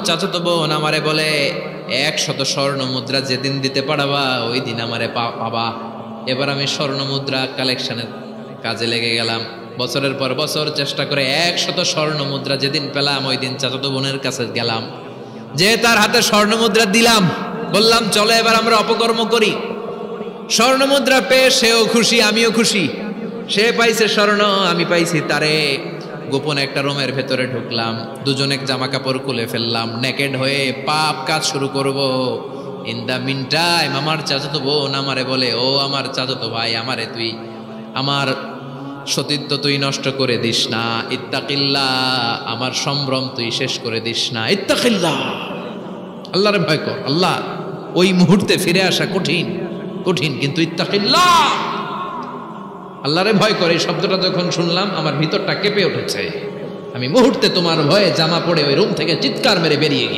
চাচাতো বোন আমারে বলে 100 স্বর্ণ মুদ্রা যেদিন দিতে পারবা ওই দিন আমারে পাবা। এবার আমি স্বর্ণ মুদ্রা কালেকশনের কাজে লেগে গেলাম। বছরের পর বছর চেষ্টা করে 100 স্বর্ণ মুদ্রা যেদিন পেলাম ওই দিন চাচাতো বোনের কাছে গেলাম, যে তার হাতে স্বর্ণ মুদ্রা দিলাম, বললাম চলো এবার আমরা অপকর্ম করি। স্বর্ণ মুদ্রা পেয়ে সেও খুশি, আমিও খুশি। সে পাইছে স্বর্ণ, আমি পাইছি তারে। গোপন একটা রুমের ভেতরে ঢুকলাম, দুজনে জামা কাপড় খুলে ফেললাম, নেকেড হয়ে পাপ কাজ শুরু করব। ইন দা মিন টাইম আমার চাচাতো বোন আমারে বলে, ও আমার চাচাতো ভাই, আমারে তুই আমার সতীত্ব তুই নষ্ট করে দিস না, ইত্তাকিল্লাহ, আমার সম্ভ্রম তুই শেষ করে দিস না, ইত্তাকিল্লাহ, আল্লাহরে ভয় কর। আল্লাহ, ওই মুহূর্তে ফিরে আসা কঠিন কঠিন, কিন্তু ইত্তাকিল্লাহ, আল্লাহরে ভয় করে, এই শব্দটা যখন শুনলাম আমার ভিতরটা কেঁপে উঠেছে। আমি মুহূর্তে তোমার ভয়ে জামা পড়ে ওই রুম থেকে চিৎকার মেরে বেরিয়ে গিয়ে